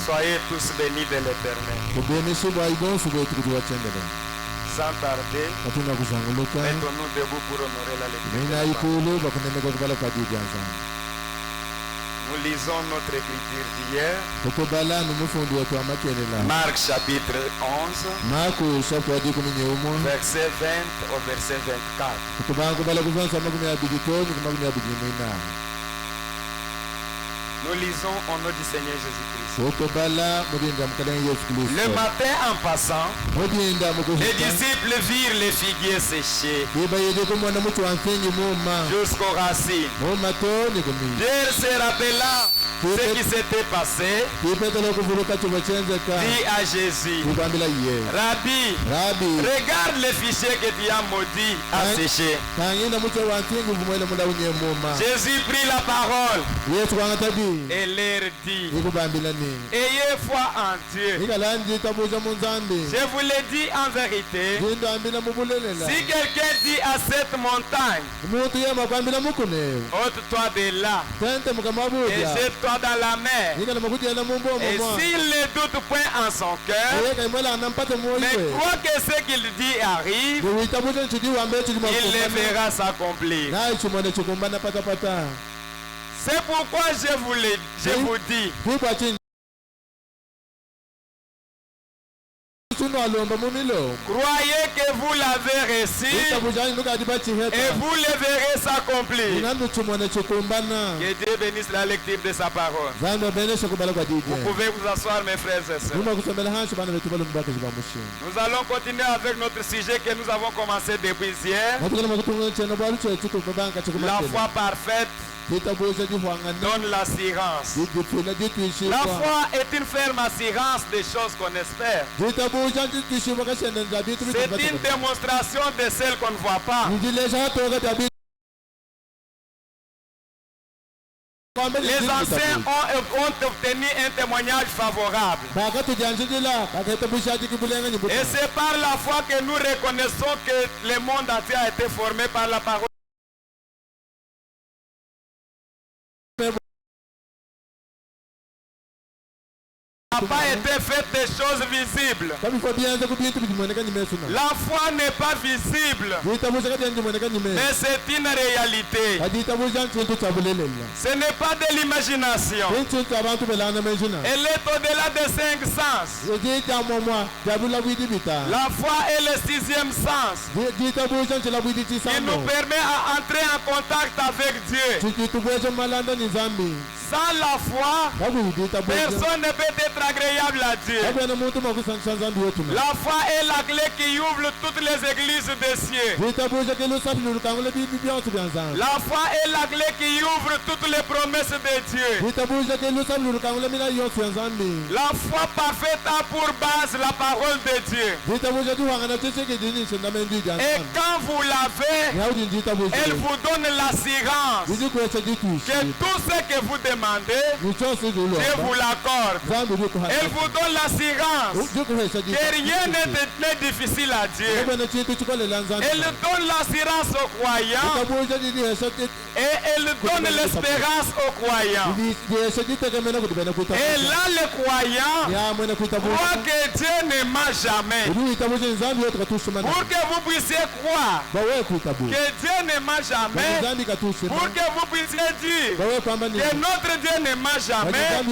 Soyez tous bénis de l'Éternel. Sans tarder, mettons-nous debout pour honorer la lecture. Nous lisons notre écriture d'hier. Marc chapitre 11, verset 20 au verset 24. Nous lisons au nom du Seigneur Jésus-Christ. Le matin en passant, les disciples virent les figuiers séchés jusqu'aux racines. Pierre se rappela ce qui s'était passé, dit à Jésus, Rabbi, regarde les figuiers que tu as maudits à sécher. Jésus prit la parole et leur dit, ayez foi en Dieu. Je vous l'ai dit en vérité, si quelqu'un dit à cette montagne, ôte-toi de là et jette-toi dans la mer, et s'il ne doute point en son cœur, mais croit que ce qu'il dit arrive, il le verra s'accomplir. C'est pourquoi je vous dis, croyez que vous l'avez reçu et vous le verrez s'accomplir. Que Dieu bénisse la lecture de sa parole. Vous pouvez vous asseoir, mes frères et sœurs. Nous allons continuer avec notre sujet que nous avons commencé depuis hier. La foi parfaite donne l'assurance. La foi est une ferme assurance des choses qu'on espère. C'est une démonstration de celles qu'on ne voit pas. Les anciens ont obtenu un témoignage favorable. Et c'est par la foi que nous reconnaissons que le monde entier a été formé par la parole. N'a pas été faite des choses visibles. La foi n'est pas visible, mais c'est une réalité. Ce n'est pas de l'imagination. Elle est au-delà des 5 sens. La foi est le 6e sens qui nous permet d'entrer en contact avec Dieu. Sans la foi, personne ne peut être agréable à Dieu. La foi est la clé qui ouvre toutes les églises des cieux. La foi est la clé qui ouvre toutes les promesses de Dieu. La foi parfaite a pour base la parole de Dieu. Et quand vous l'avez, elle vous donne l'assurance que tout ce que vous demandez, Dieu vous l'accorde. Elle vous donne l'assurance que rien n'est difficile à Dieu. Elle donne l'assurance aux croyants et elle donne l'espérance aux croyants. Et là, les croyants croient que Dieu n'aima jamais. Pour que vous puissiez croire que Dieu n'aima jamais, pour que vous puissiez dire que notre Dieu n'aima jamais, vous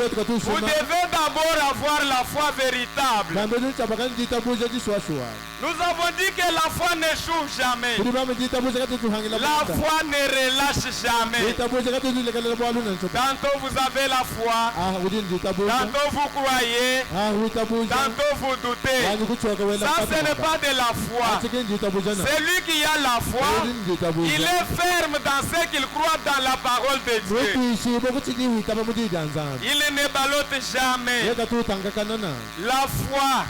devez d'abord avoir la foi véritable. Nous avons dit que la foi n'échoue jamais. La foi ne relâche jamais. Tantôt vous avez la foi, tantôt vous croyez, tantôt vous doutez. Ça, ce n'est pas de la foi. Celui qui a la foi, il est ferme dans ce qu'il croit dans la parole de Dieu. Il ne ballotte jamais. La foi,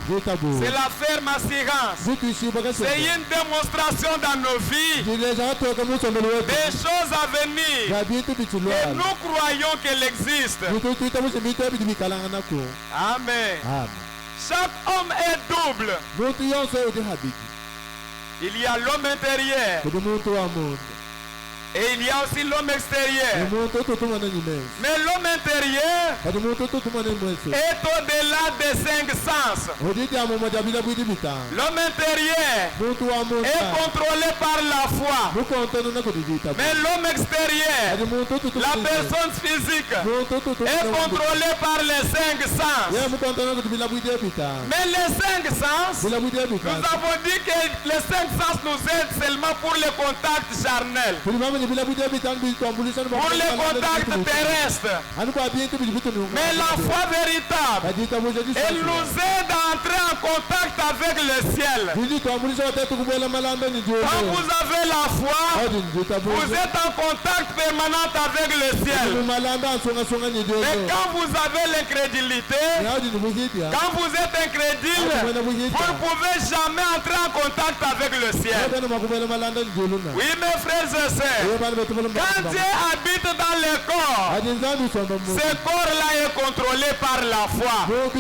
c'est la ferme assurance. C'est une démonstration dans nos vies des choses à venir. Et nous croyons qu'elle existe. Amen. Chaque homme est double. Il y a l'homme intérieur Et il y a aussi l'homme extérieur. Mais l'homme intérieur est au-delà des 5 sens. L'homme intérieur est contrôlé par la foi. Mais l'homme extérieur, la personne physique, est contrôlée par les 5 sens. Mais les 5 sens, nous avons dit que les 5 sens nous aident seulement pour les contacts charnels, pour les contacts terrestres. Mais la foi véritable, elle nous aide à entrer en contact avec le ciel. Quand vous avez la foi, vous êtes en contact permanent avec le ciel. Mais quand vous avez l'incrédulité, quand vous êtes incrédule, vous ne pouvez jamais entrer en contact avec le ciel. Oui, mes frères et sœurs, quand Dieu habite dans le corps, ce corps-là est contrôlé par la foi. Mais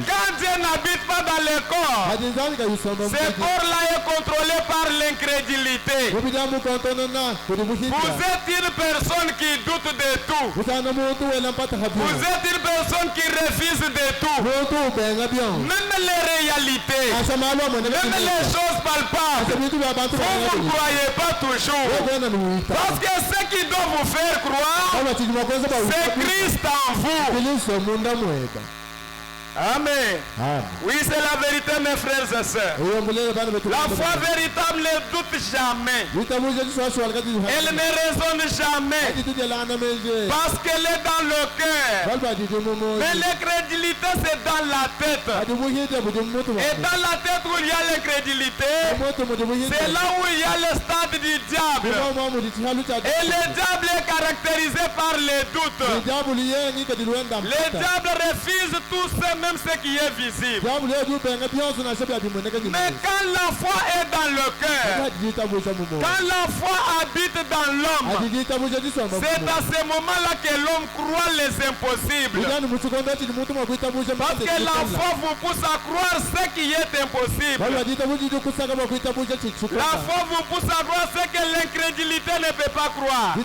quand Dieu n'habite pas dans le corps, ce corps-là est contrôlé par l'incrédulité. Vous êtes une personne qui doute de tout. Vous êtes une personne qui refuse de tout. Même les réalités, même les choses palpables, vous ne croyez pas toujours. Parce que ce qui doit vous faire croire, c'est Christ en vous. Amen. Oui, c'est la vérité, mes frères et sœurs. La foi véritable ne doute jamais. Elle ne raisonne jamais. Parce qu'elle est dans le cœur. Mais l'incrédulité, c'est dans la tête. Et dans la tête où il y a l'incrédulité, c'est là où il y a le stade du diable. Et le diable est caractérisé par les doutes. Le diable refuse tout ce même ce qui est visible. Mais quand la foi est dans le cœur, quand la foi habite dans l'homme, c'est à ce moment-là que l'homme croit les impossibles. Parce que la foi vous pousse à croire ce qui est impossible. La foi vous pousse à croire ce que l'incrédulité ne peut pas croire.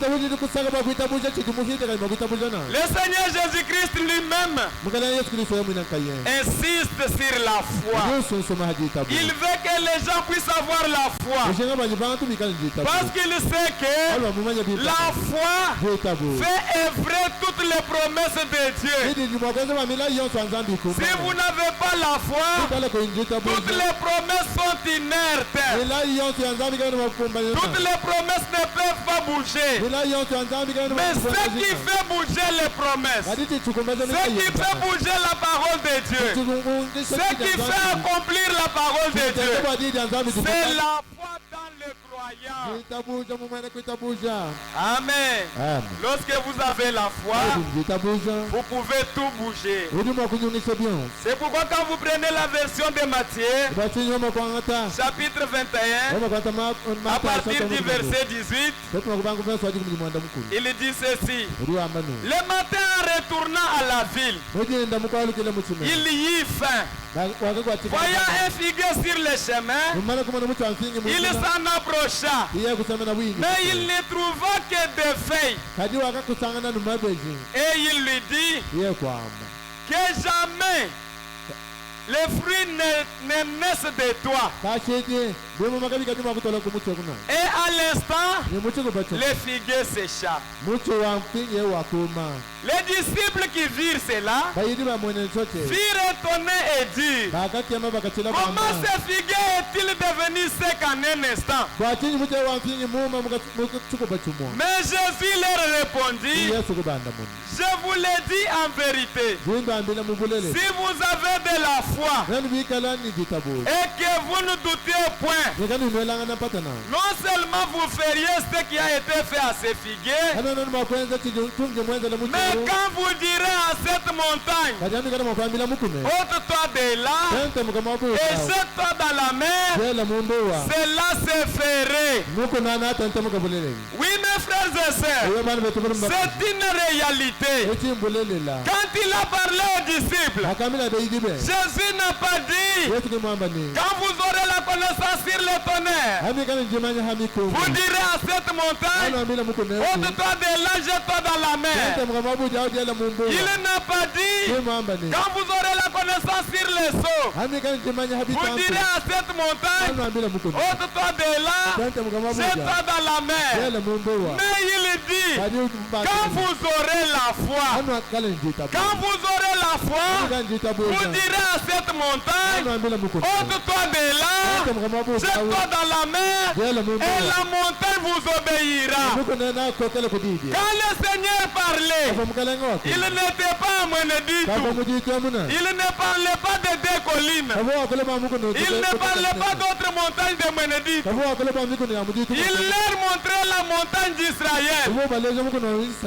Le Seigneur Jésus-Christ lui-même insiste sur la foi. Il veut que les gens puissent avoir la foi. Parce qu'il sait que la foi fait œuvrer toutes les promesses de Dieu. Si vous n'avez pas la foi, toutes les promesses sont inertes. Toutes les promesses ne peuvent pas bouger. Mais ce qui fait bouger les promesses, ce qui fait bouger la parole de Dieu, ce qui fait accomplir la parole de Dieu, c'est la foi dans le croyant. Amen. Lorsque vous avez la foi, vous pouvez tout bouger. C'est pourquoi quand vous prenez la version de Matthieu, chapitre 21, à partir du verset 18, il dit ceci. Le matin, en retournant à la ville, il y eut faim. Voyant un figuier sur le chemin, il s'en approcha, mais il ne trouva que des feuilles. Et il lui dit que jamais les fruits ne naissent de toi. Et à l'instant, le figuier sécha. Les disciples qui virent cela firent étonnés et dirent: comment ce figuier est-il devenu sec en un instant? Mais Jésus leur répondit: je vous l'ai dit en vérité, si vous avez de la foi et que vous ne doutiez point, non seulement vous feriez ce qui a été fait à ces figuiers, mais quand vous direz à cette montagne: ôte-toi de là et jette-toi dans la mer, cela se ferait. Oui, mes frères et sœurs, c'est une réalité. Quand il a parlé aux disciples, Jésus n'a pas dit: quand vous aurez la connaissance sur le tonnerre. Vous direz à cette montagne, ôte-toi de là, jette-toi dans la mer. Il n'a pas dit, quand vous aurez la connaissance sur les seaux, vous direz à cette montagne, ôte-toi de là, jette-toi dans la mer. Mais il dit, quand vous aurez la foi, vous direz à cette montagne, ôte-toi de là, jette-toi dans la mer, et la montagne vous obéira. Quand le Seigneur parlait, il n'était pas amené du tout. Il ne parlait pas de deux collines. Il ne parlait pas d'autres montagnes de Ménédite. Il leur montrait la montagne d'Israël.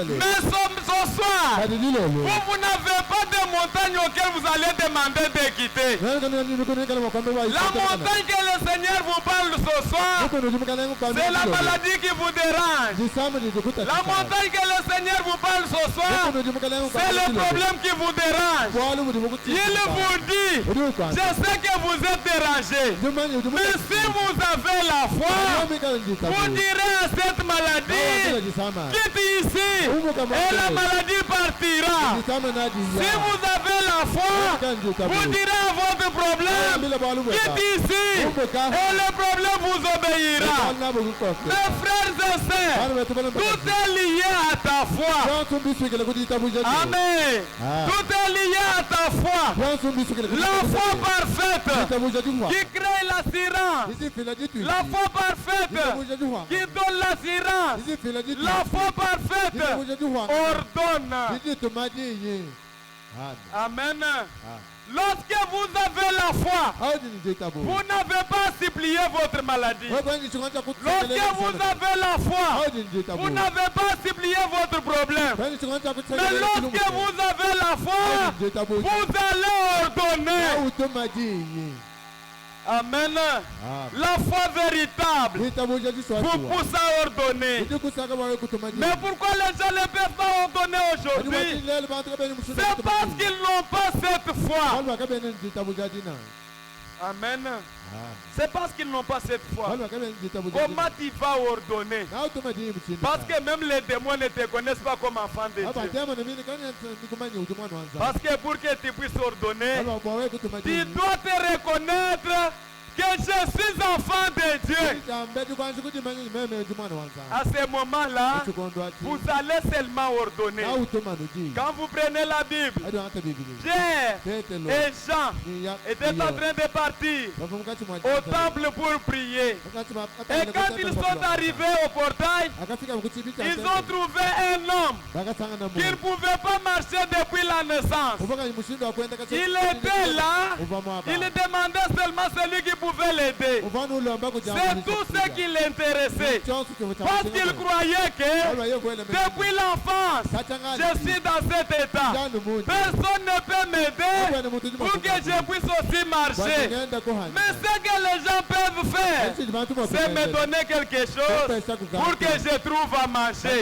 Mais ce soir, vous n'avez pas de montagne auquel vous allez demander de quitter. La montagne que le Seigneur vous parle ce soir, c'est la maladie qui vous dérange. La montagne que le Seigneur vous parle ce soir, c'est le problème qui vous dérange. Il vous dit, je sais que vous êtes dérangé, mais si vous avez la foi, vous direz à cette maladie, quitte ici, et la maladie partira. Si vous avez la foi, vous direz à votre problème, quitte ici, et le problème vous obéira. Mes frères et sœurs, tout est lié à ta foi. Amen. Tout est lié à ta foi. La foi parfaite qui crée l'assurance. La foi parfaite qui donne l'assurance. La foi parfaite ordonne. Amen. Lorsque vous avez la foi, vous n'avez pas supplié votre maladie. Lorsque vous avez la foi, vous n'avez pas supplié votre problème. Mais lorsque vous avez la foi, vous allez ordonner. Amen. La foi véritable vous pousse à ordonner. Mais pourquoi les gens ne peuvent pas ordonner aujourd'hui? C'est parce qu'ils n'ont pas cette foi. Amen. C'est parce qu'ils n'ont pas cette foi. Comment tu vas ordonner? Parce que même les démons ne te connaissent pas comme enfant de Dieu. Parce que pour que tu puisses ordonner, tu dois te reconnaître que je suis enfant de Dieu. À ce moment-là, vous allez seulement ordonner. Quand vous prenez la Bible, Pierre et Jean étaient en train de partir au temple pour prier. Et quand ils sont arrivés au portail, ils ont trouvé un homme qui ne pouvait pas marcher depuis la naissance. Il était là, il demandait seulement celui qui pouvait l'aider. C'est tout ce qui l'intéressait. Parce qu'il croyait que depuis l'enfance, je suis dans cet état. Personne ne peut m'aider pour que je puisse aussi marcher. Mais ce que les gens peuvent faire, c'est me donner quelque chose pour que je trouve à manger.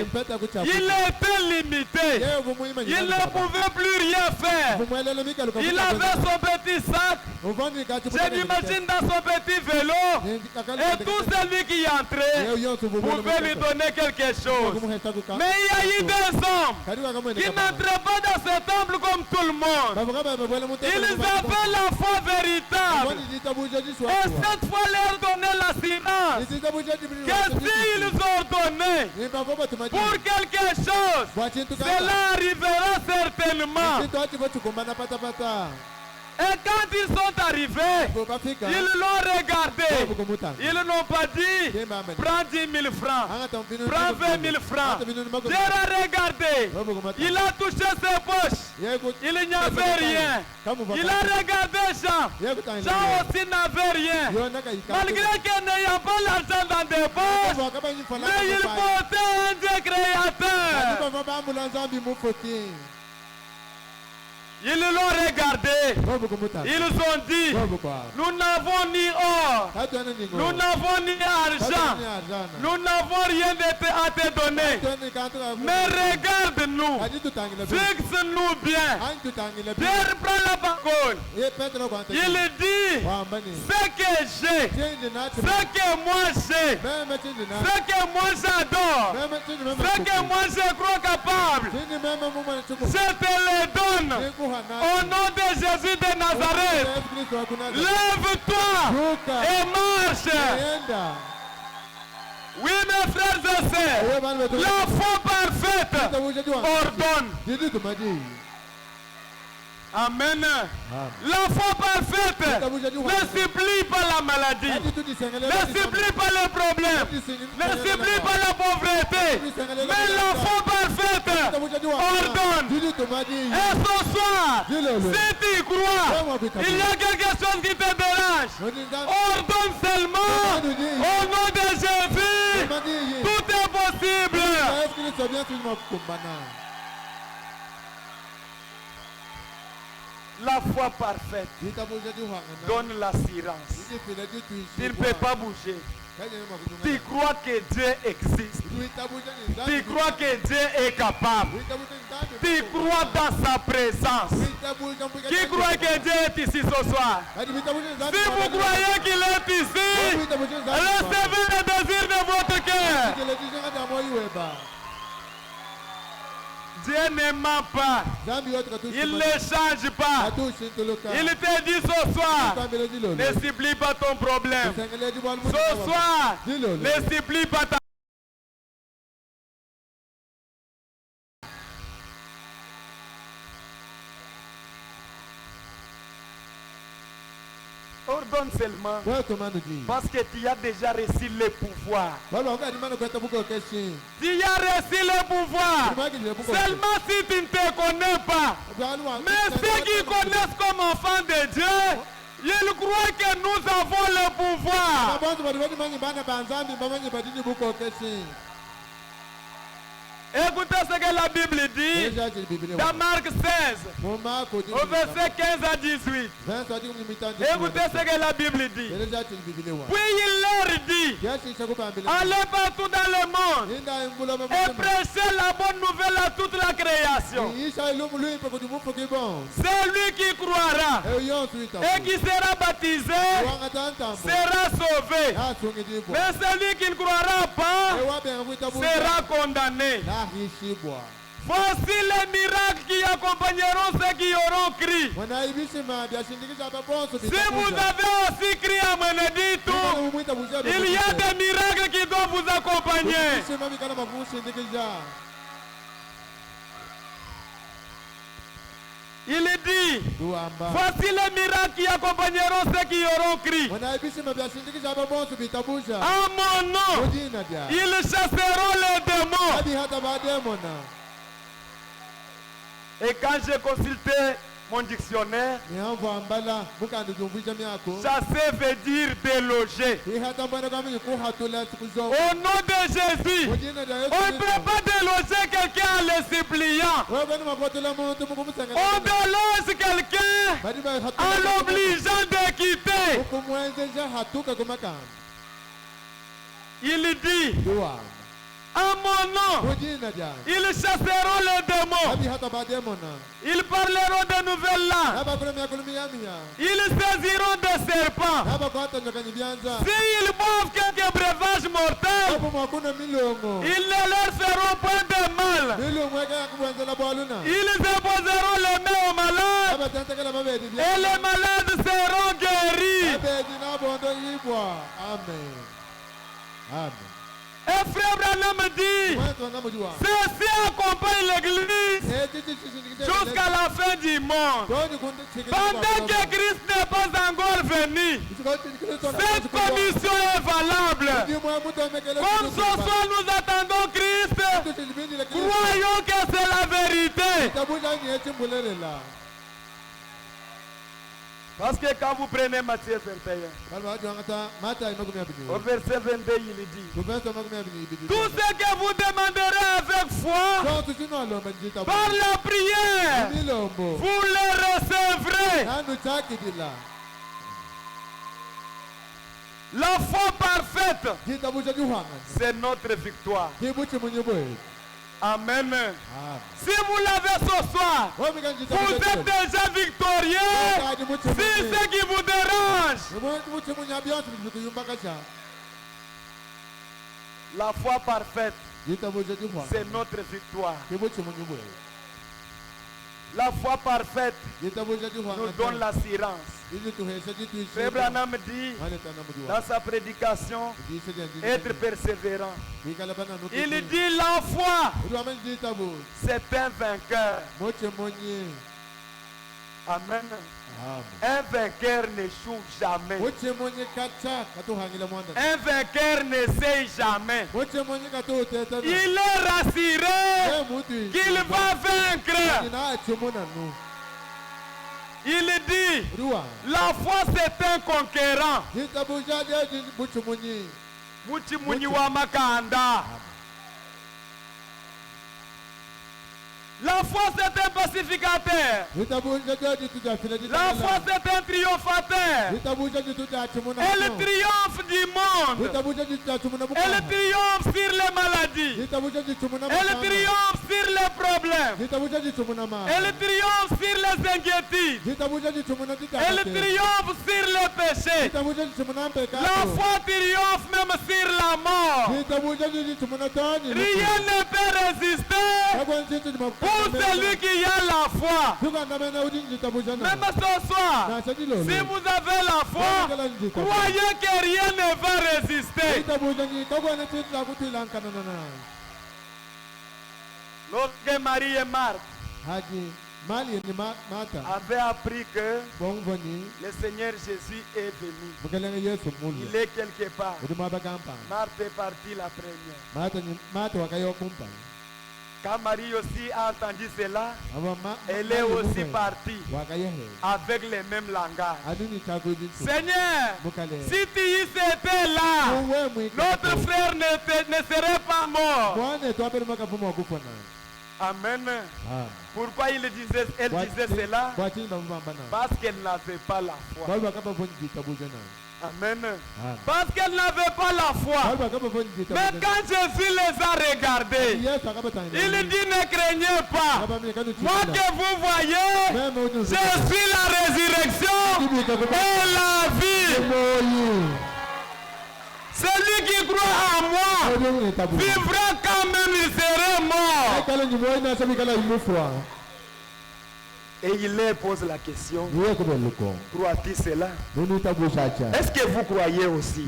Il était limité. Il ne pouvait plus rien faire. Il avait son petit sac. Je l'imagine dans son petit vélo. Et tout celui qui entrait pouvait lui donner quelque chose. Mais il y a eu des hommes qui n'entraient pas dans ce temple comme tout le monde. Ils avaient la foi véritable. Et cette foi leur donnait l'assurance que s'ils ordonnaient pour quelque chose, cela arrivera certainement. Et quand ils sont arrivés, ils l'ont regardé. Ils n'ont pas dit, prends 10 000 francs, prends 20 000 francs. Dieu a regardé. Il a touché ses poches. Il n'y avait rien. Il a regardé Jean. Jean aussi n'avait rien. Malgré qu'il n'y a pas l'argent dans des poches, mais il portait un Dieu créateur. Ils l'ont regardé. ils ont dit, nous n'avons ni or, nous n'avons ni argent, nous n'avons rien à te donner. Mais regarde-nous, fixe-nous bien. Pierre prend la parole. Il dit, ce que j'ai, ce que moi j'ai, ce que moi j'adore, ce que moi je crois capable, je te le donne. Au nom de Jésus de Nazareth, lève-toi et marche. Oui, mes frères et sœurs, la foi parfaite ordonne. Amen. La foi parfaite ne supplie pas la maladie, ne supplie pas les problèmes, ne supplie pas la pauvreté, mais la foi parfaite ordonne. Et ce soir, si tu crois, il y a quelque chose qui te dérange, ordonne seulement au nom de Jésus, tout est possible. La foi parfaite donne l'assurance. Tu ne peux pas bouger. Tu crois que Dieu existe. Tu crois que Dieu est capable. Tu crois dans sa présence. Qui croit que Dieu est ici ce soir? Si vous croyez qu'il est ici, recevez le désir de votre cœur. Dieu ne ment pas. Il ne change pas. Il te dit ce soir, ne supplie pas ton problème. Ce soir, ne supplie pas ta... Ordonne seulement. Parce que tu as déjà reçu le pouvoir. Tu as reçu le pouvoir. Seulement si tu ne te connais pas. Mais ceux qui connaissent comme enfants de Dieu, ils croient que nous avons le pouvoir. Écoutez ce que la Bible dit dans Marc 16, au verset 15 à 18. Écoutez ce que la Bible dit. Puis il leur dit, allez partout dans le monde et prêchez la bonne nouvelle à toute la création. Celui qui croira et qui sera baptisé sera sauvé. Mais celui qui ne croira pas sera condamné. Voici les miracles qui accompagneront ceux qui auront crié. Si vous avez aussi crié à Menedito, il y a des miracles qui doivent vous accompagner. Il dit, voici les miracles qui accompagneront ceux qui auront crié. En mon nom, ils chasseront les démons. Et quand j'ai consulté mon dictionnaire, chasser veut dire déloger. Au nom de Jésus, on ne peut pas déloger quelqu'un en le suppliant. On déloge quelqu'un en l'obligeant de quitter. Il dit, en mon nom, ils chasseront les démons. Ils parleront de nouvelles langues. Ils saisiront des serpents. S'ils boivent quelques breuvages mortels, ils ne leur feront point de mal. Ils imposeront les mains aux malades et les malades seront guéris. Amen. Et frère Branham dit, ceci accompagne l'église jusqu'à la fin du monde. Pendant que Christ n'est pas encore venu, cette commission est valable. Comme ce soir nous attendons Christ, croyons que c'est la vérité. Parce que quand vous prenez Matthieu 21, au verset 22, il dit: tout ce que vous demanderez avec foi, par la prière, vous le recevrez. La foi parfaite, c'est notre victoire. Amen. Si vous l'avez ce soir, vous êtes déjà victorieux. Si ce qui vous dérange, la foi parfaite, c'est notre victoire. La foi parfaite nous donne l'assurance. Frère Branham dit dans sa prédication, être persévérant. Il dit la foi, c'est un vainqueur. Amen. Un vainqueur n'échoue jamais. Un vainqueur n'essaye jamais. Il est rassuré qu'il va vaincre. Il dit, la foi c'est un conquérant. Muchimunyi wa makanda. La foi c'est un pacificateur. La foi c'est un triomphateur. Elle triomphe du monde. Elle triomphe sur les maladies. Elle triomphe sur les problèmes. Elle triomphe sur les inquiétudes. Elle triomphe sur les péchés. La foi triomphe même sur la mort. Rien ne peut résister pour celui qui a la foi. Même ce soir, si vous avez la foi, croyez que rien ne va résister. Lorsque Marie et Marthe avaient appris que le Seigneur Jésus est venu, il est quelque part, Marthe est partie la première. Quand Marie aussi a entendu cela, elle est aussi partie avec les mêmes langages. Seigneur, si tu y étais là, notre frère ne serait pas mort. Amen. Pourquoi elle disait cela? Parce qu'elle n'avait pas la foi. Amen. Parce qu'elle n'avait pas la foi. Mais quand Jésus les a regardés, il dit: ne craignez pas. Moi que vous voyez, je suis la résurrection et la vie. Celui qui croit en moi vivra quand même, il serait mort. Et il leur pose la question: crois-tu cela? Est-ce que vous croyez aussi?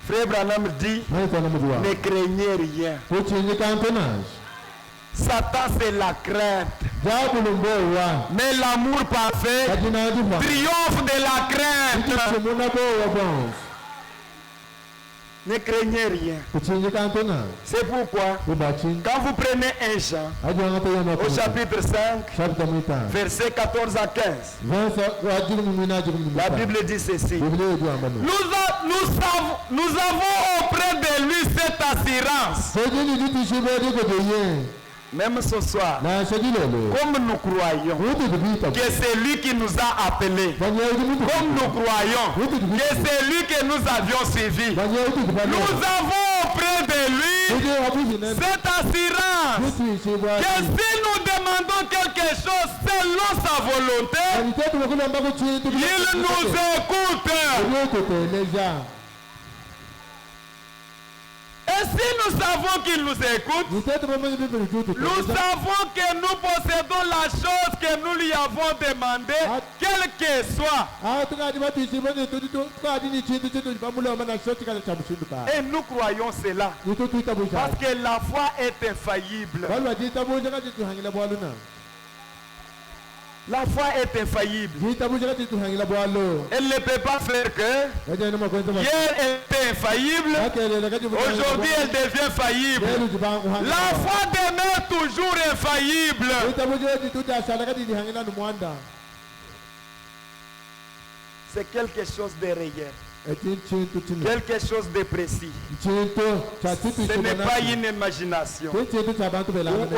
Frère Branham dit: ne craignez rien. Satan c'est la crainte. Mais l'amour parfait triomphe de la crainte. Ne craignez rien. C'est pourquoi, quand vous prenez un Jean, au chapitre 5, versets 14 à 15, la Bible dit ceci: nous avons auprès de lui cette assurance. Même ce soir, comme nous croyons que c'est lui qui nous a appelés, comme nous croyons que c'est lui que nous avions suivi, nous avons auprès de lui cette assurance que si nous demandons quelque chose selon sa volonté, il nous écoute. Et si nous savons qu'il nous écoute, nous savons que nous possédons la chose que nous lui avons demandé, quelle que soit. Et nous croyons cela. Parce que la foi est infaillible. La foi est infaillible. Elle ne peut pas faire que hier elle était infaillible, aujourd'hui elle devient faillible. La foi demeure toujours infaillible. c'est quelque chose de réel. Quelque chose de précis. Ce n'est pas une imagination. Ou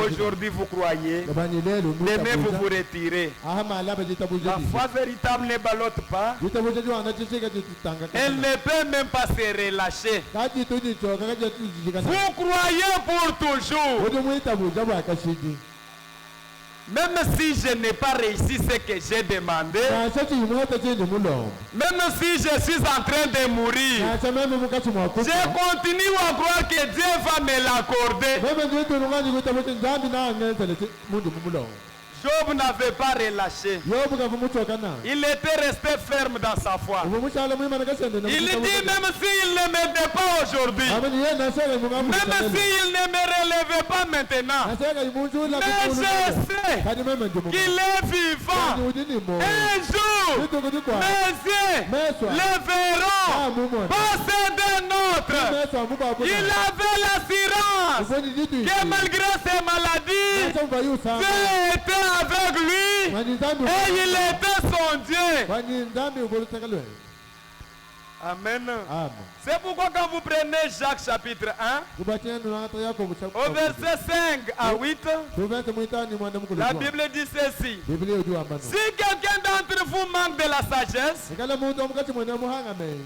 aujourd'hui vous croyez, demain vous vous retirez. La foi véritable ne ballotte pas. Elle ne peut même pas se relâcher. Vous croyez pour toujours. Même si je n'ai pas réussi ce que j'ai demandé, même si je suis en train de mourir, je continue à croire que Dieu va me l'accorder. Job n'avait pas relâché. Il était resté ferme dans sa foi. Il dit même s'il ne m'aidait pas aujourd'hui, même s'il ne me relevait pas maintenant, mais je sais qu'il est vivant. Un jour, mes yeux le verront passer d'un autre. Il avait l'assurance que malgré ses maladies, Dieu était avec lui et il était son Dieu. Amen. C'est pourquoi quand vous prenez Jacques chapitre 1, au verset 5 à 8, la Bible dit ceci. Si quelqu'un d'entre vous manque de la sagesse,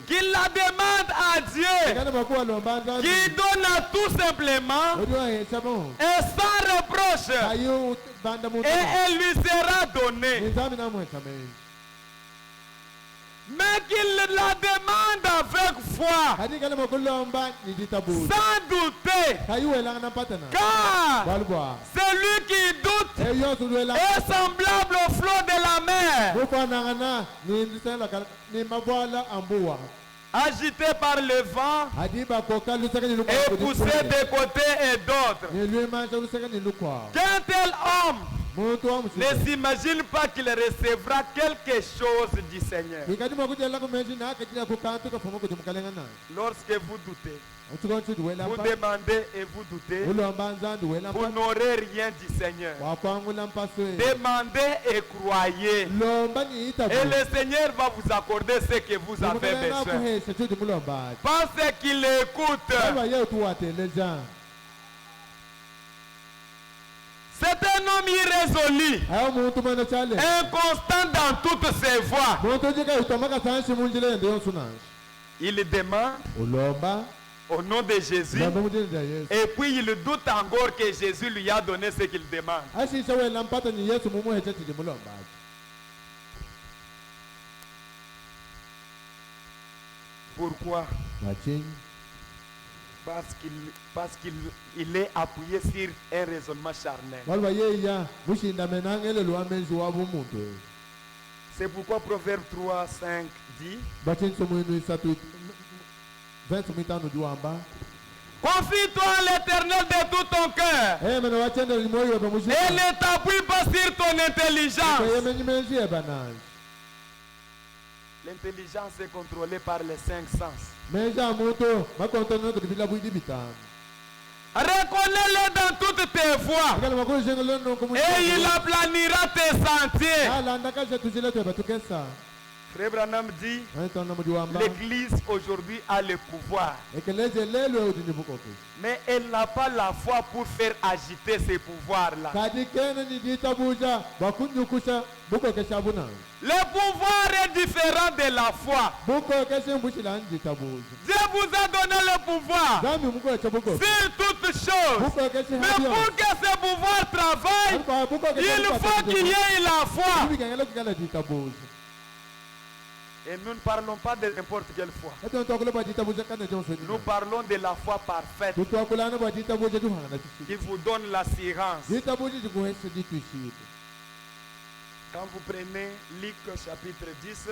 qu'il la demande à Dieu, qui donne à tout simplement et sans reproche, et elle lui sera donnée. Mais qu'il la demande avec foi, sans douter, car celui qui doute est semblable au flot de la mer, agité par le vent et poussé de côté et d'autre. Qu'un tel homme ne s'imagine pas qu'il recevra quelque chose du Seigneur. Lorsque vous doutez, vous demandez et vous doutez, vous n'aurez rien du Seigneur. Demandez et croyez. Et le Seigneur va vous accorder ce que vous avez besoin. Parce qu'il écoute. C'est un homme irrésolu, inconstant dans toutes ses voies. Il demande au nom de Jésus et puis il doute encore que Jésus lui a donné ce qu'il demande. Pourquoi? Parce qu'il est appuyé sur un raisonnement charnel. C'est pourquoi Proverbe 3, 5 dit: confie-toi à l'Éternel de tout ton cœur et ne t'appuie pas sur ton intelligence. L'intelligence est contrôlée par les 5 sens. Reconnais-le dans toutes tes voies et il aplanira tes sentiers. Frère Branham dit, l'église aujourd'hui a le pouvoir, mais elle n'a pas la foi pour faire agiter ces pouvoirs-là. Le pouvoir est différent de la foi. Dieu vous a donné le pouvoir sur toutes choses. Mais pour que ce pouvoir travaille, il faut qu'il y ait la foi. Et nous ne parlons pas de n'importe quelle foi. Nous parlons de la foi parfaite qui vous donne l'assurance. Quand vous prenez Luc chapitre 10,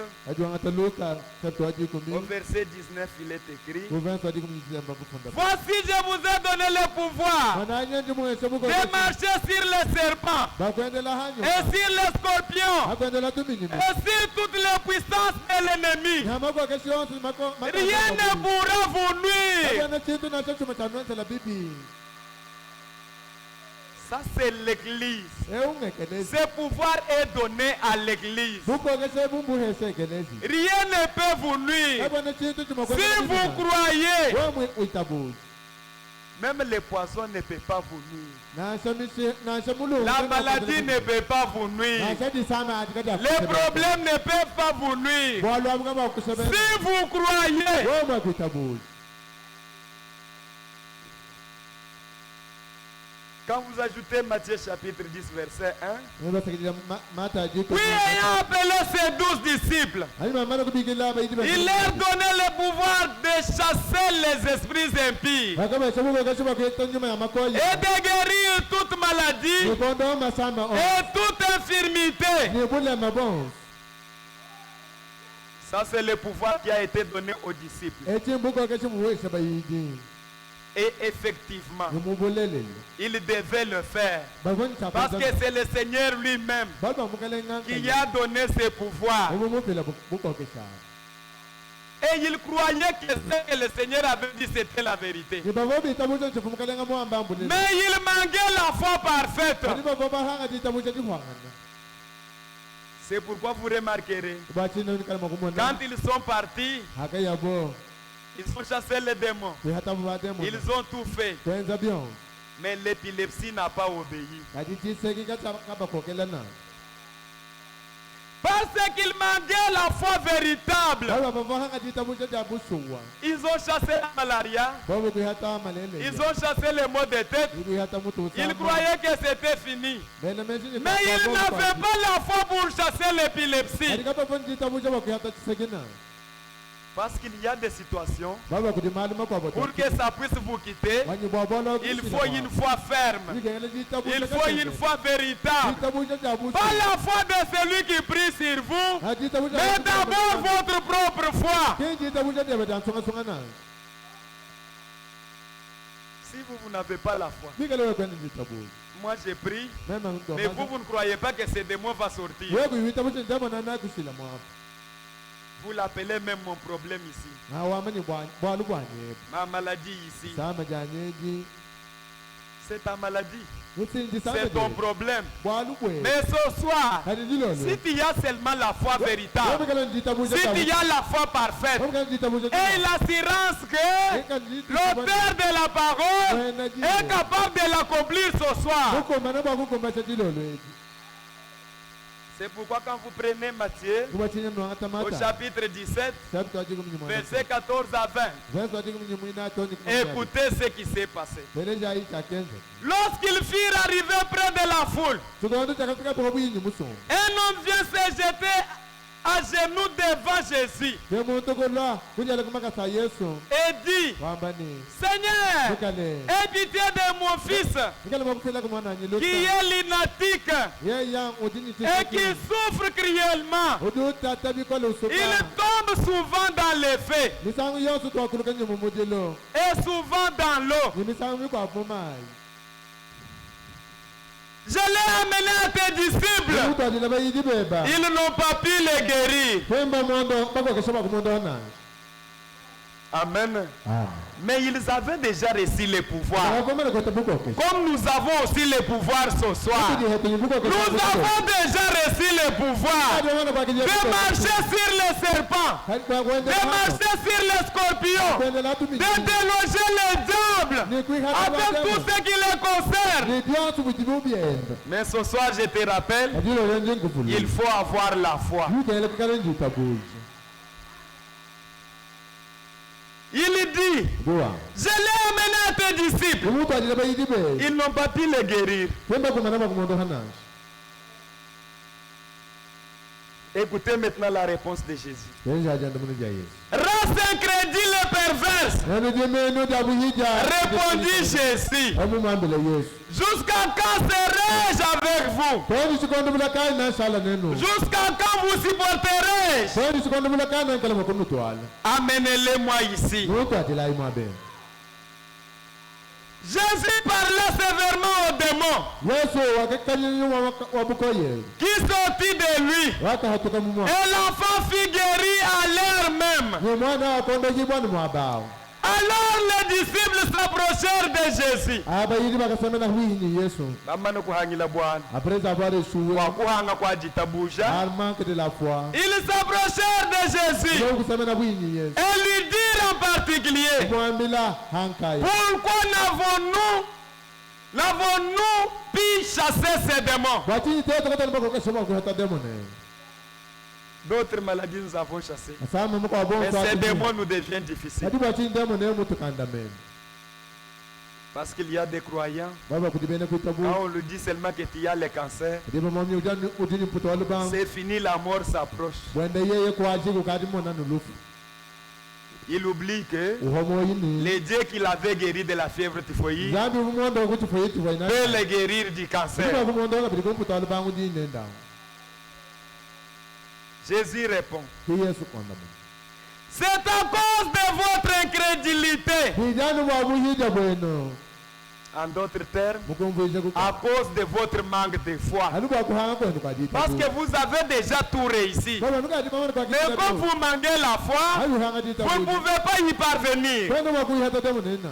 au verset 19, il est écrit: voici, je vous ai donné le pouvoir de marcher sur les serpents et sur les scorpions et sur toutes les puissances de l'ennemi. Rien ne pourra vous nuire. Ça c'est l'église. Ce pouvoir est donné à l'église. Rien ne peut vous nuire. Si vous croyez, même les poisons ne peuvent pas vous nuire. La maladie ne peut pas vous nuire. Les problèmes ne peuvent pas vous nuire. Si vous croyez. Quand vous ajoutez Matthieu chapitre 10 verset 1, puis ayant appelé ses 12 disciples, il leur donnait le pouvoir de chasser les esprits impies et de guérir toute maladie et toute infirmité. Ça c'est le pouvoir qui a été donné aux disciples. Et effectivement, il devait le faire. Parce que c'est le Seigneur lui-même qui a donné ce pouvoir. Et il croyait que ce que le Seigneur avait dit, c'était la vérité. Mais il manquait la foi parfaite. C'est pourquoi vous remarquerez, quand ils sont partis, ils ont chassé les démons. Ils ont tout fait. Mais l'épilepsie n'a pas obéi. Parce qu'ils manquaient la foi véritable. Ils ont chassé la malaria. Ils ont chassé les maux de tête. Ils croyaient que c'était fini. Mais ils n'avaient pas la foi pour chasser l'épilepsie. Parce qu'il y a des situations, pour que ça puisse vous quitter, il faut une foi ferme. Il faut une foi véritable. Pas la foi de celui qui prie sur vous, mais d'abord votre propre foi. Si vous n'avez pas la foi, moi j'ai pris, mais vous ne croyez pas que ce démon va sortir. Vous l'appelez même mon problème ici. Ma maladie ici. C'est ta maladie. C'est ton problème. Mais ce soir, si tu as seulement la foi véritable, si tu as la foi parfaite et l'assurance que l'auteur de la parole est capable de l'accomplir ce soir. C'est pourquoi quand vous prenez Matthieu au chapitre 17, verset 14 à 20, écoutez ce qui s'est passé. Lorsqu'ils firent arriver près de la foule, un homme vient se jeter à genoux devant Jésus et dit, Seigneur, aie pitié de mon fils qui est lunatique et qui souffre cruellement. Il tombe souvent dans les faits et souvent dans l'eau. Je l'ai amené à tes disciples. Ils n'ont pas pu les guérir. Amen. Mais ils avaient déjà reçu le pouvoir. Comme nous avons aussi le pouvoir ce soir. Nous avons déjà reçu le pouvoir de marcher sur les serpents, de marcher sur les scorpions, de déloger les diables avec tout ce qui les concerne. Mais ce soir, je te rappelle, il faut avoir la foi. Il dit, je l'ai amené à tes disciples. Ils n'ont pas pu les guérir. Écoutez maintenant la réponse de Jésus. Race incrédule et perverse, répondit Jésus. Jusqu'à quand serai-je avec vous? Jusqu'à quand vous supporterai-je? Amenez-les-moi ici. Jésus parlait sévèrement au démon qui sortit de lui, et l'enfant fut guéri à l'heure même. Alors les disciples s'approchèrent de Jésus. abayidi bakasemena hwini Yesu Bamano kuhangila Bwana. après avoir échoué Kwa kuhanga kwa jitabusha. par manque de la foi Ils s'approchèrent de Jésus donc kusemena hwini Yesu et lui dirent en particulier, mwambila hankai pourquoi n'avons-nous pu chasser ces démons? watini tete kata nibako kesoma kuhata demone D'autres maladies nous avons chassées. asama mko abon Mais ces démons nous deviennent difficiles. adi watini demone mutu kandamene Parce qu'il y a des croyants. baba kudibene kuitabu Quand on lui dit seulement que tu as le cancer, dibo mami ujani udini mputo walubang c'est fini, la mort s'approche. wende yeye kwa ajigu kadimona nulufu Il oublie que uhomo yini le Dieu qui l'avait guéri de la fièvre typhoïde zambi umumondo kuti foyiti waina peut le guérir du cancer. dibo umumondo ngabidi kumputo walubangu di nenda Jésus répond, ki Yesu kondamene c'est à cause de votre incrédulité. hijani wabuhija bweno En d'autres termes, mukumvije à kuka cause de votre manque de foi. aluba kuhanga kwenu kadita Parce que vous avez déjà tout réussi. baba nuka dimamone kwa Mais quand vous manquez la foi, ayu hanga dita vous ne pouvez pas y parvenir. kwenu wakuhata demone na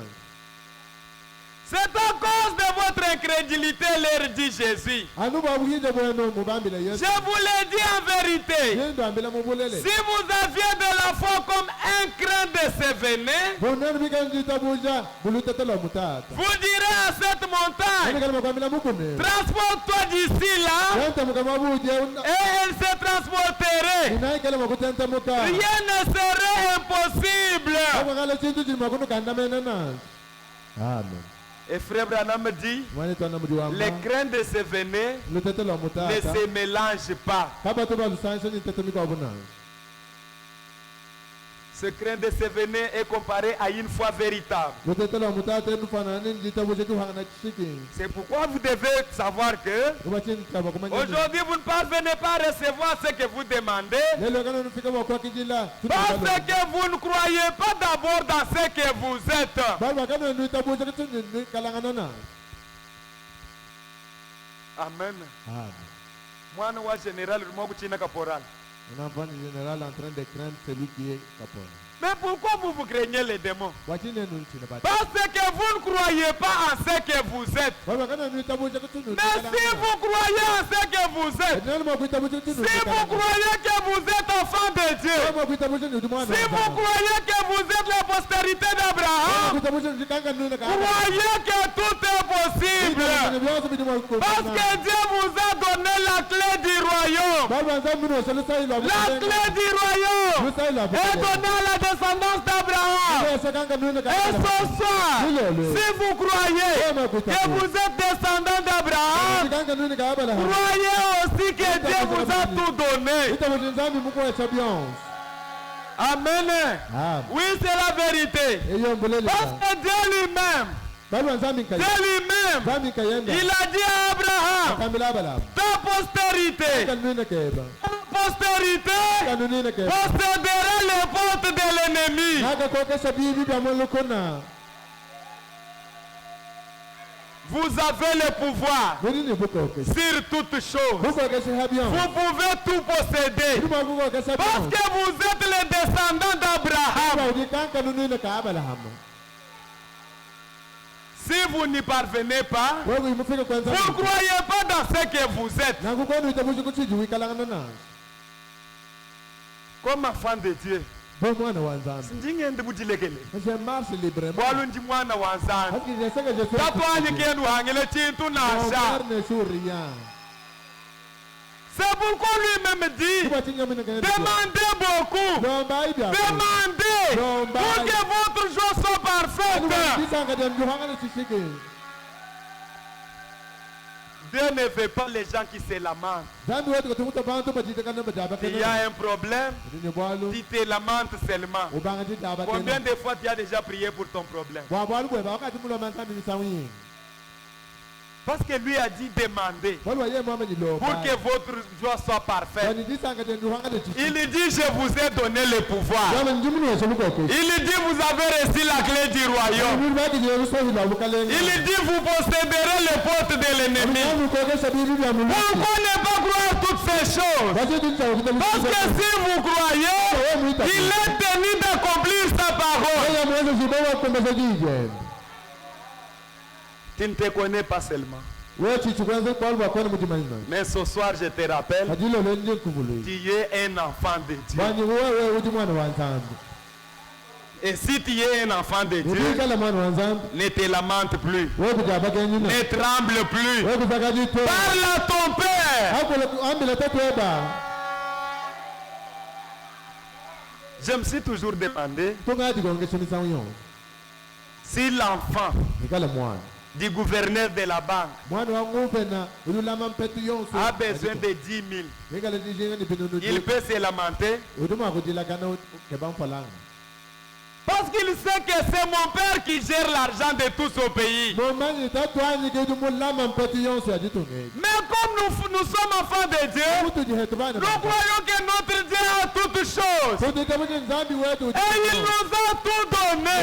C'est à cause de votre incrédulité, leur dit Jésus. anuba wabuhija bweno mubambile Yesu Je vous le dis en vérité. yendo ambela mubulele Si vous aviez de la foi comme un grain de sévéné, bonani bikanjita buja bulutetelo mutata vous direz à cette montagne, ani kalma kwambila mukune transporte-toi d'ici là, yenta mukamabuje et elle se transporterait. inai kalma kutenta muka Rien ne serait impossible. abakala chintu chilima kunu kandamene na amen Et frère Branham dit, mwani twana mudi wamba les grains de sévéné lutetelo ne mutata se mélangent pas. kaba tuba lusanse ni tetemika obuna Ce grain de sévéné est comparé à une foi véritable. lutetelo mutata nufanani nditabuje tuhanga chiki C'est pourquoi vous devez savoir que ubachini kaba kumanya aujourd'hui vous ne parvenez pas à recevoir ce que vous demandez lelo kana nufika kwa kijila parce que vous ne croyez pas d'abord dans ce que vous êtes. baba kana nutabuje kitu kalangana na Amen. amen Mwana wa général Rumogu China Caporal. on entend le général en train de craindre celui qui est capable Mais pourquoi vous craignez les démons? wachini nunu china bati Parce que vous ne croyez pas en ce que vous êtes. baba kana nutabuje kitu Mais si vous croyez en ce que vous êtes, nani mwakuitabuje kitu si vous croyez que vous êtes enfant de Dieu, mwakuitabuje ni mwana si vous croyez que vous êtes la postérité d'Abraham, mwakuitabuje ndikanga nuna ka croyez que tout est possible. Parce que Dieu vous a donné la clé du royaume. baba nzambi no selesa ilo La clé du royaume est donnée à la descendance d'Abraham. Et ce soir, si vous croyez que vous êtes descendant d'Abraham, croyez aussi que Dieu vous a tout donné. Amen. Oui, c'est la vérité. Parce que Dieu lui-même, il a dit à Abraham, ta postérité possédera les portes de l'ennemi. Vous avez le pouvoir sur toutes choses. Vous pouvez tout posséder. Parce que vous êtes les descendants d'Abraham. Si vous n'y parvenez pas, vous ne croyez pas dans ce que vous êtes. Comme enfant de Dieu. Ndingende bujilekele. Je librement. Walunji mwana wanzana. Parce que je sais que je fais. Tatwanye kenu hangele chintu nasha. C'est pourquoi lui-même dit, demandez beaucoup. Demandez pour que votre joie soit parfaite. Dieu ne veut pas les gens qui se lamentent. Il y a un problème, tu te lamentes seulement. Combien de fois tu as déjà prié pour ton problème? Parce que lui a dit demander pour que votre joie soit parfaite. Il dit je vous ai donné le pouvoir. Il dit vous avez reçu la clé du royaume. Il dit vous posséderez les portes de l'ennemi. Pourquoi ne pas croire toutes ces choses? Parce que si vous croyez, il est tenu d'accomplir sa parole. Tu ne te connais pas seulement. Mais ce soir, je te rappelle, tu es un enfant de Dieu. Et si tu es un enfant de Dieu, ne te lamente plus, ne tremble plus. Parle à ton Père. Je me suis toujours demandé si l'enfant du gouverneur de la banque a besoin de 10 000, il peut se lamenter. Parce qu'il sait que c'est mon père qui gère l'argent de tout ce pays. Mais comme nous sommes enfants de Dieu, nous croyons que notre Dieu a toutes choses. Et il nous a tout donné.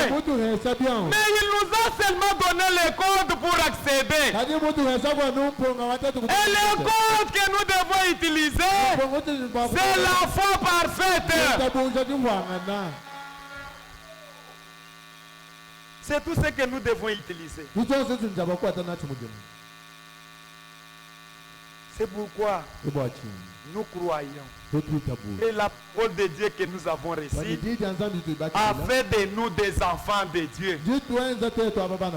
Mais il nous a seulement donné les codes pour accéder. Et les codes que nous devons utiliser, c'est la foi parfaite. C'est tout ce que nous devons utiliser. C'est pourquoi nous croyons et la parole de Dieu que nous avons reçue a fait de nous des enfants de Dieu.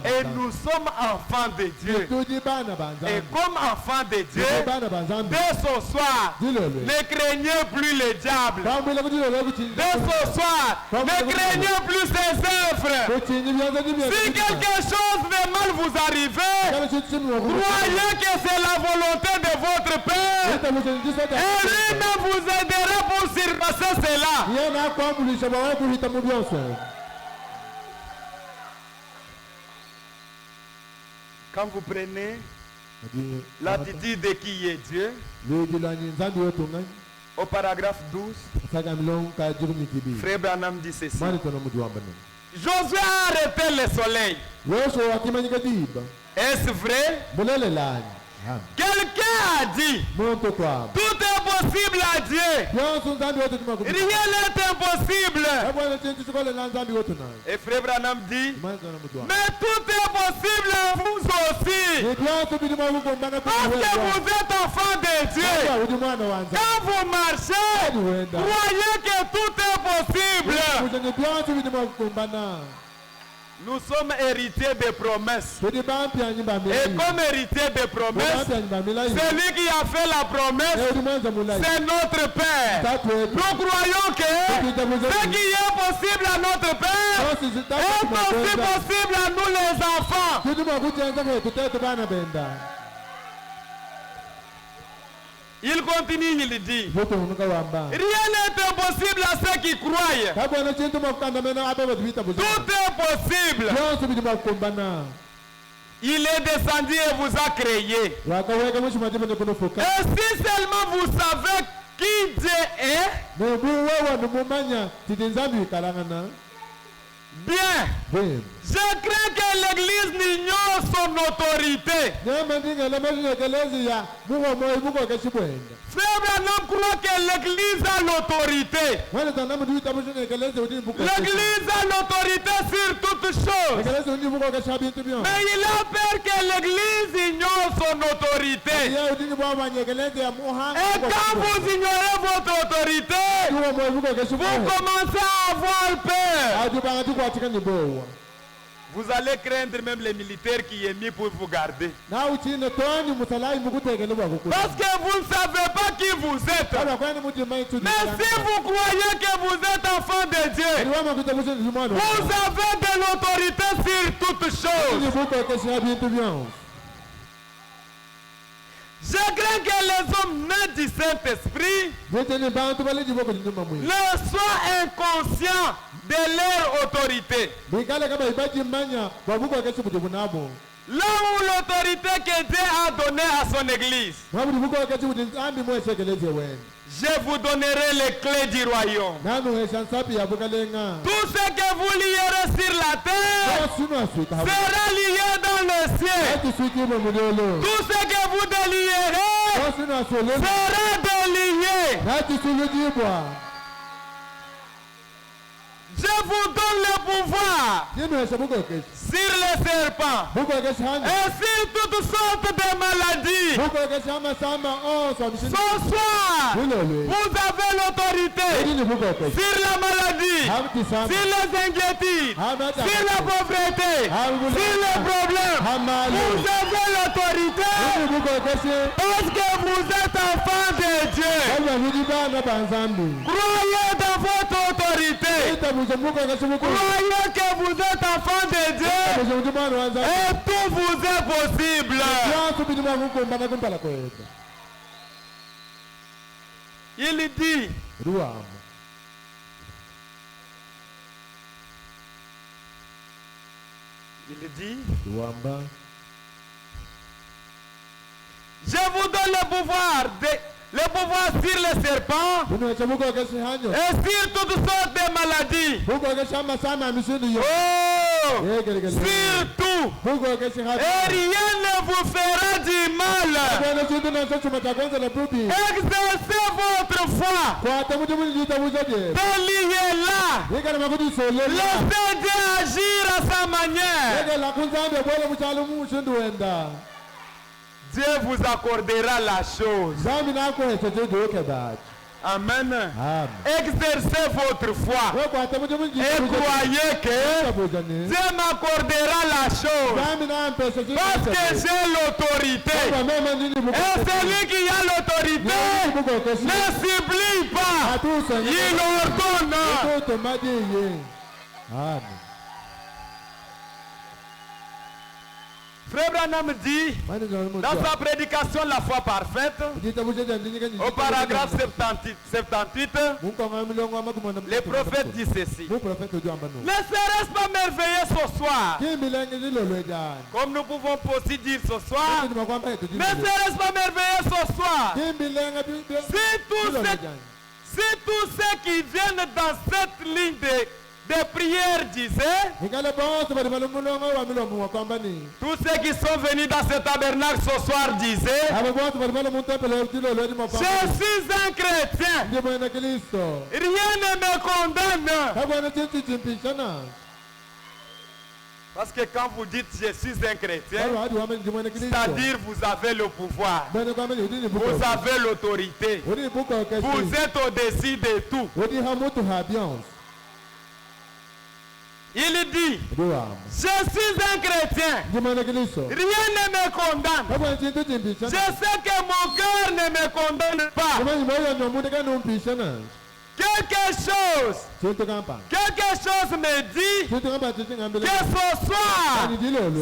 Et nous sommes enfants de Dieu. Et comme enfants de Dieu, dès ce soir, ne craignez plus le diable. Dès ce soir, ne craignez plus ses œuvres. Si quelque chose de mal vous arrive, croyez que c'est la volonté de votre Père. Et lui-même vous aidera pour surpasser cela. Quand vous prenez l'attitude de qui est Dieu, au paragraphe 12, Frère Branham dit ceci. Josué a arrêté le soleil. Est-ce vrai? Quelqu'un a dit, tout est possible à Dieu. Rien n'est impossible. Et Frère Branham dit, mais tout est possible à vous aussi. Parce que vous êtes enfants de Dieu. Quand vous marchez, croyez que tout est possible. Nous sommes héritiers des promesses. Et comme héritiers des promesses, celui qui a fait la promesse, c'est notre Père. Nous croyons que ce qui est possible à notre Père est aussi possible à nous les enfants. Il continue, il dit, rien n'est impossible à ceux qui croient. Tout est possible. Il est descendu et vous a créé. Et si seulement vous savez qui Dieu est, bien, je crains que l'Église n'ignore son autorité. Frère Branham croit que l'Église a l'autorité. L'Église a l'autorité sur toutes choses. Mais il a peur que l'Église ignore son autorité. Et quand vous ignorez votre autorité, vous commencez à avoir peur. Vous allez craindre même les militaires qui est mis pour vous garder. Parce que vous ne savez pas qui vous êtes. Mais si vous croyez que vous êtes enfant de Dieu, vous avez de l'autorité sur toutes choses. Je crains que les hommes nés du Saint-Esprit ne soient inconscients de leur autorité. Là où l'autorité que Dieu a donnée à son Église, je vous donnerai les clés du royaume. Tout ce que vous lierez sur la terre sera lié dans le ciel. Tout ce que vous délierez sera délié. Je vous donne le pouvoir sur les serpents et sur toutes sortes de maladies. Ce soir, vous avez l'autorité sur la maladie, sur les inquiétudes, sur la pauvreté, sur les problèmes. Vous avez l'autorité parce que vous êtes enfants de Dieu. Croyez dans votre autorité. Croyez que vous êtes enfants de Dieu et tout vous est possible. Il dit, je vous donne le pouvoir sur les serpents et sur toutes sortes de maladies. Surtout, et rien ne vous fera du mal. Exercez votre foi. Déliez-la. Laissez Dieu agir à sa manière. Dieu vous accordera la chose. Amen. Exercez votre foi et croyez que Dieu m'accordera la chose parce que j'ai l'autorité. Et celui qui a l'autorité ne supplie pas, il ordonne. Frère Branham dit dans sa prédication La foi parfaite, au paragraphe 78, les prophètes disent ceci. Ne serait-ce pas merveilleux ce soir? Comme nous pouvons aussi dire ce soir, ne serait-ce pas merveilleux ce soir? Si tous ceux qui viennent dans cette ligne de prière disaient, tous ceux qui sont venus dans ce tabernacle ce soir disaient, je suis un chrétien, rien ne me condamne. Parce que quand vous dites je suis un chrétien, c'est-à-dire vous avez le pouvoir, vous avez l'autorité, vous êtes au-dessus de tout. Il dit, je suis un chrétien, rien ne me condamne. Je sais que mon cœur ne me condamne pas. Quelque chose me dit que ce soir,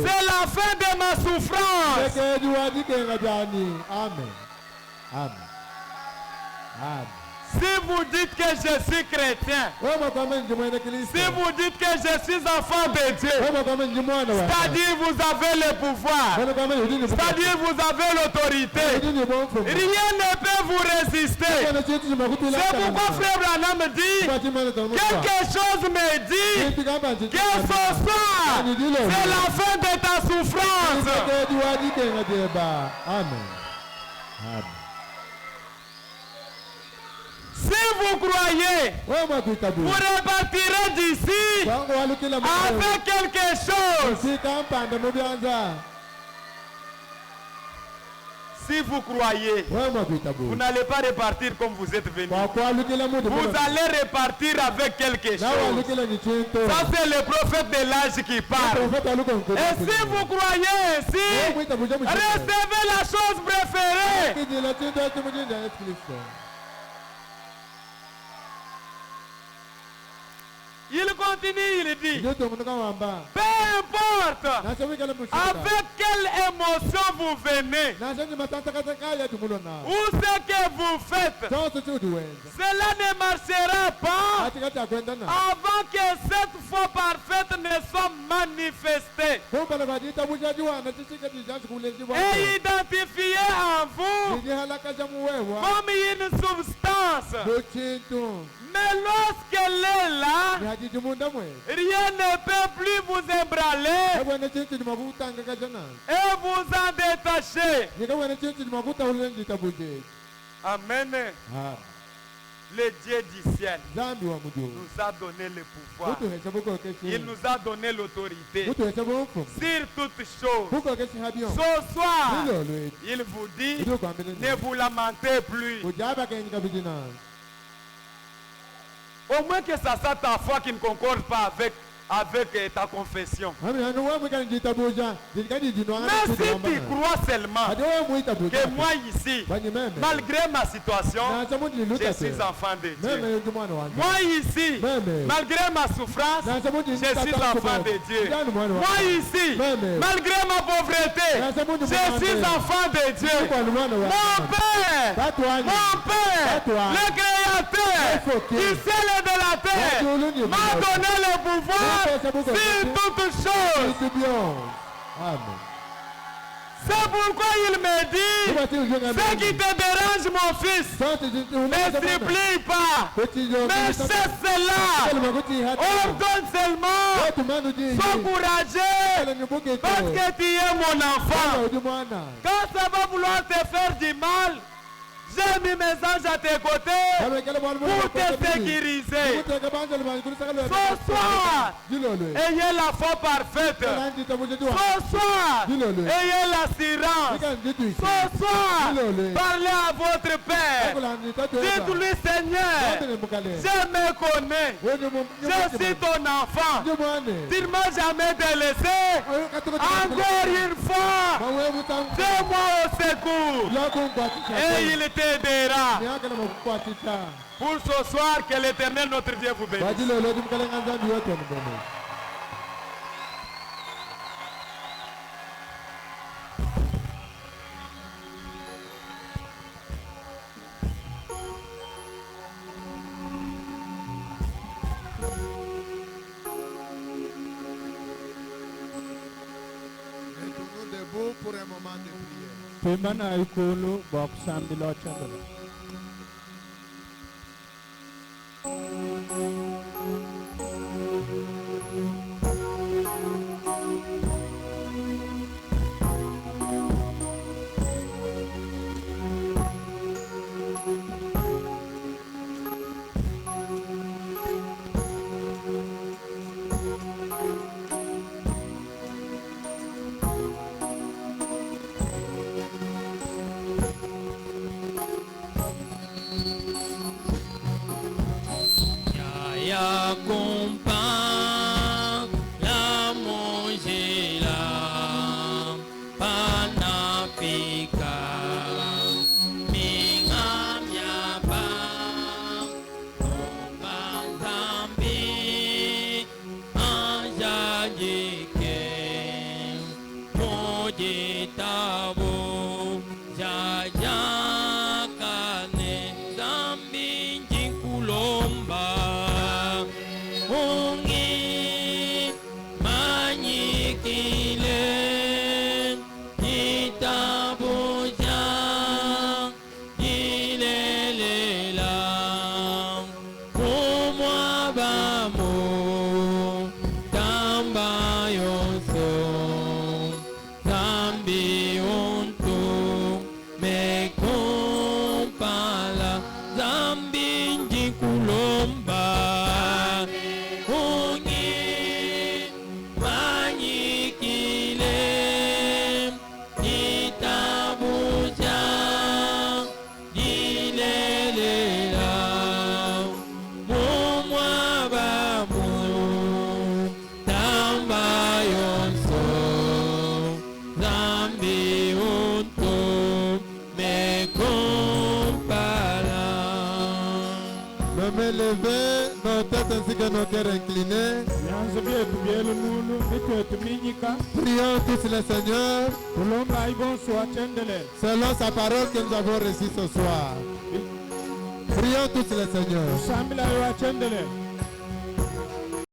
c'est la fin de ma souffrance. Si vous dites que je suis chrétien, si vous dites que je suis enfant de Dieu, c'est-à-dire vous avez le pouvoir, c'est-à-dire vous avez l'autorité, rien ne peut vous résister. C'est pourquoi Frère Branham dit, quelque chose me dit que ce soir, c'est la fin de ta souffrance. Si vous croyez, vous repartirez d'ici avec quelque chose. Si vous croyez, vous n'allez pas repartir comme vous êtes venu. Vous allez repartir avec quelque chose. Ça, c'est le prophète de l'âge qui parle. Et si vous croyez ainsi, recevez la chose préférée. Il continue, il dit, peu importe avec quelle émotion vous venez, ou ce que vous faites, cela ne marchera pas avant que cette foi parfaite ne soit manifestée et identifiée en vous comme une substance. Mais lorsqu'elle est là, rien ne peut plus vous ébranler et vous en détacher. Amen. Le Dieu du ciel nous a donné le pouvoir. Il nous a donné l'autorité sur toutes choses. Ce soir, il vous dit, ne vous lamentez plus. Au moins que ça soit ta foi qui ne concorde pas avec ta confession. Mais si tu crois seulement que moi ici, malgré ma situation, je suis enfant de Dieu. Moi ici, malgré ma souffrance, je suis enfant de Dieu. Moi ici, malgré ma pauvreté, je suis enfant de Dieu. Mon Père, le Créateur, du ciel et de la terre, m'a donné le pouvoir sur toutes choses. C'est pourquoi il me dit, ce qui te dérange mon fils, ne supplie pas, mais cesse cela, ordonne seulement, sois courageux, parce que tu es mon enfant. Quand ça va vouloir te faire du mal, j'ai mis mes anges à tes côtés pour te sécuriser. Ce soir, ayez la foi parfaite. Ce soir, ayez l'assurance. Ce soir, parlez à votre Père. Dites-lui, Seigneur, je me connais. Je suis ton enfant. Tu ne m'as jamais délaissé. Encore une fois, fais-moi au secours. Et il t'aidera. Pour ce soir, que l'Éternel notre Dieu vous bénisse. Mettons-nous debout pour un moment de prière. Lever nos têtes ainsi que nos cœurs inclinés. Prions tous le Seigneur selon sa parole que nous avons reçue ce soir. Prions tous le Seigneur.